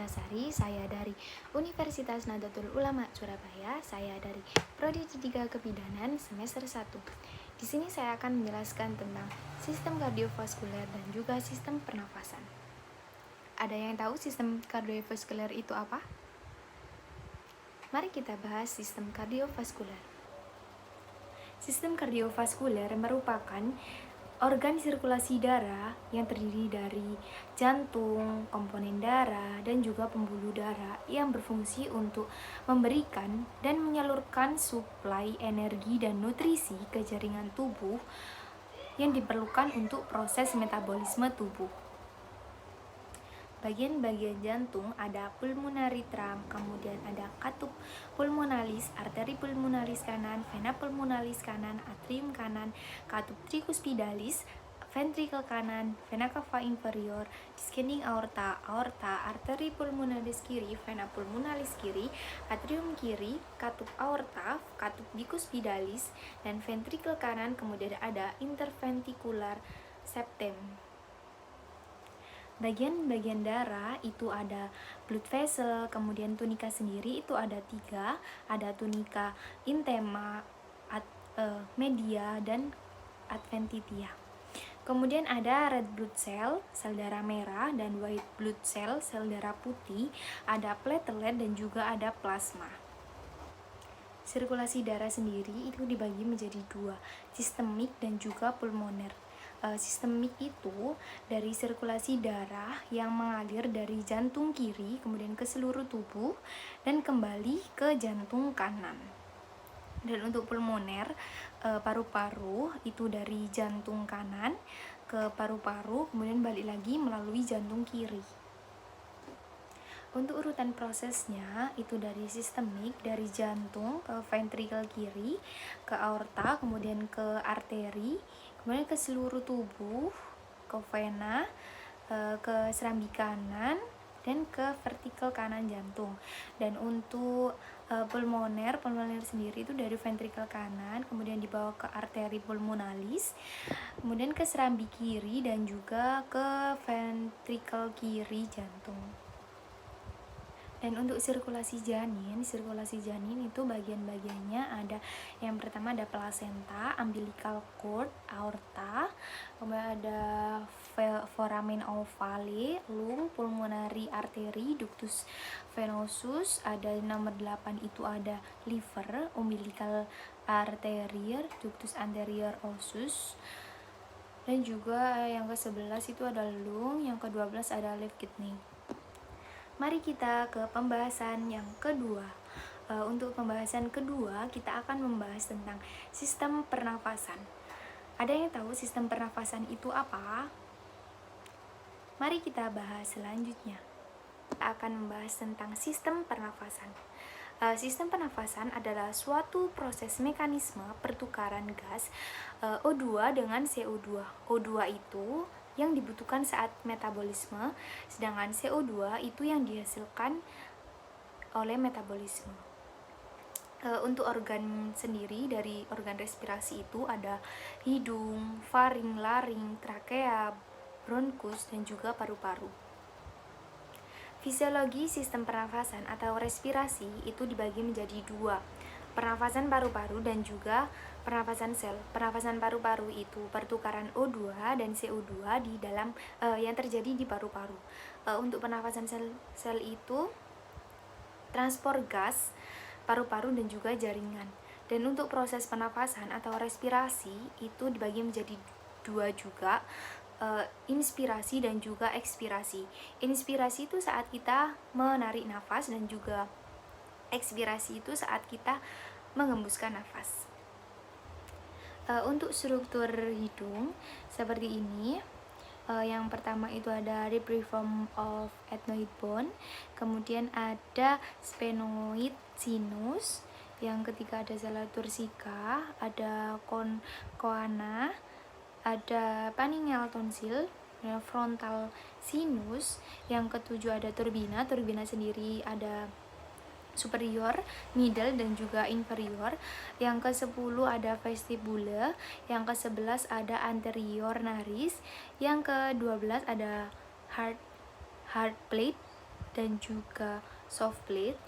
Puspitasari, saya dari Universitas Nahdlatul Ulama Surabaya, saya dari Prodi D3 Kebidanan semester 1. Di sini saya akan menjelaskan tentang sistem kardiovaskuler dan juga sistem pernafasan. Ada yang tahu sistem kardiovaskuler itu apa? Mari kita bahas sistem kardiovaskuler. Sistem kardiovaskuler merupakan organ sirkulasi darah yang terdiri dari jantung, komponen darah, dan juga pembuluh darah yang berfungsi untuk memberikan dan menyalurkan suplai energi dan nutrisi ke jaringan tubuh yang diperlukan untuk proses metabolisme tubuh. Bagian-bagian jantung ada pulmonary trunk, kemudian ada katup pulmonalis, arteri pulmonalis kanan, vena pulmonalis kanan, atrium kanan, katup tricuspidalis, ventricle kanan, vena cava inferior, descending aorta, arteri pulmonalis kiri, vena pulmonalis kiri, atrium kiri, katup aorta, katup bicuspidalis, dan ventricle kanan, kemudian ada interventricular septum. Bagian-bagian darah itu ada blood vessel, kemudian tunika sendiri itu ada 3, ada tunika intema, media, dan adventitia. Kemudian ada red blood cell, sel darah merah, dan white blood cell, sel darah putih, ada platelet, dan juga ada plasma. Sirkulasi darah sendiri itu dibagi menjadi 2, sistemik dan juga pulmoner. Sistemik itu dari sirkulasi darah yang mengalir dari jantung kiri kemudian ke seluruh tubuh dan kembali ke jantung kanan. Dan untuk pulmoner, paru-paru itu dari jantung kanan ke paru-paru kemudian balik lagi melalui jantung kiri. Untuk urutan prosesnya itu dari sistemik, dari jantung ke ventricle kiri, ke aorta, kemudian ke arteri, kemudian ke seluruh tubuh, ke vena, ke serambi kanan, dan ke vertical kanan jantung. Dan untuk pulmoner sendiri itu dari ventricle kanan, kemudian dibawa ke arteri pulmonalis, kemudian ke serambi kiri dan juga ke ventricle kiri jantung. Dan untuk sirkulasi janin itu bagian-bagiannya ada, yang pertama ada placenta, umbilical cord, aorta, kemudian ada foramen ovale, lung, pulmonary artery, ductus venosus, ada nomor 8 itu ada liver, umbilical artery, ductus anterior ossus, dan juga yang ke-11 itu ada lung, yang ke-12 ada left kidney. Mari kita ke pembahasan yang kedua. Untuk pembahasan kedua, kita akan membahas tentang sistem pernafasan. Ada yang tahu sistem pernafasan itu apa? Mari kita bahas selanjutnya. Kita akan membahas tentang sistem pernafasan. Sistem pernafasan adalah suatu proses mekanisme pertukaran gas O2 dengan CO2. O2 itu yang dibutuhkan saat metabolisme, sedangkan CO2 itu yang dihasilkan oleh metabolisme. Untuk organ sendiri, dari organ respirasi itu ada hidung, faring, laring, trakea, bronkus, dan juga paru-paru. Fisiologi sistem pernafasan atau respirasi itu dibagi menjadi 2, pernafasan paru-paru dan juga pernafasan sel. Pernafasan paru-paru itu pertukaran O2 dan CO2 di dalam yang terjadi di paru-paru. Untuk pernafasan sel itu transport gas, paru-paru, dan juga jaringan. Dan untuk proses pernafasan atau respirasi itu dibagi menjadi 2 juga, inspirasi dan juga ekspirasi. Inspirasi itu saat kita menarik nafas dan juga ekspirasi itu saat kita mengembuskan nafas. Untuk struktur hidung seperti ini. Yang pertama itu ada rhipiform of ethmoid bone, kemudian ada sphenoid sinus, yang ketiga ada sella turcica, ada coana, ada pharyngeal tonsil, frontal sinus, yang ketujuh ada turbina sendiri ada superior, middle, dan juga inferior. Yang ke-10 ada vestibule, yang ke-11 ada anterior naris, yang ke-12 ada heart plate, dan juga soft plate.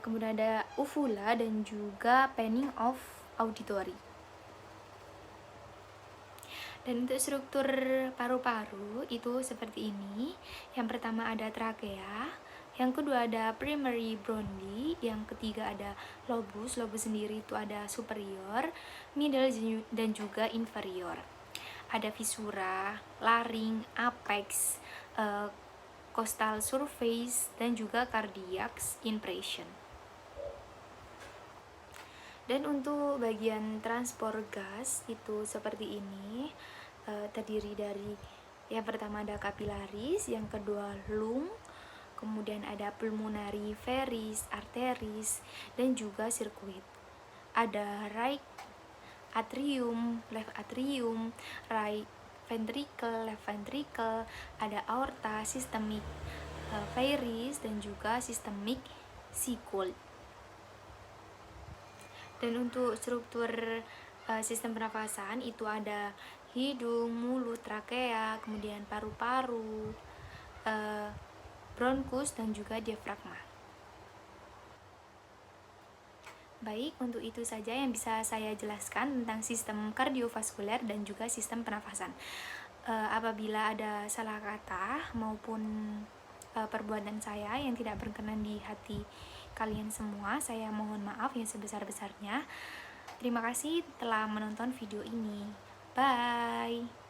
Kemudian ada uvula dan juga panning of auditory. Dan untuk struktur paru-paru itu seperti ini. Yang pertama ada trakea, yang kedua ada primary bronchi, yang ketiga ada lobus. Lobus sendiri itu ada superior, middle, dan juga inferior. Ada visura, laring, apex, costal surface, dan juga cardiac impression. Dan untuk bagian transport gas itu seperti ini, terdiri dari yang pertama ada capillaris, yang kedua lung, kemudian ada pulmonary, veins, arteries, dan juga circuit. Ada right atrium, left atrium, right ventricle, left ventricle, ada aorta, systemic varus, dan juga systemic sigmoid. Dan untuk struktur sistem pernafasan itu ada hidung, mulut, trakea, kemudian paru-paru, bronkus, dan juga diafragma. Baik, untuk itu saja yang bisa saya jelaskan tentang sistem kardiovaskuler dan juga sistem pernafasan. Apabila ada salah kata maupun perbuatan saya yang tidak berkenan di hati kalian semua, saya mohon maaf yang sebesar-besarnya. Terima kasih telah menonton video ini. Bye.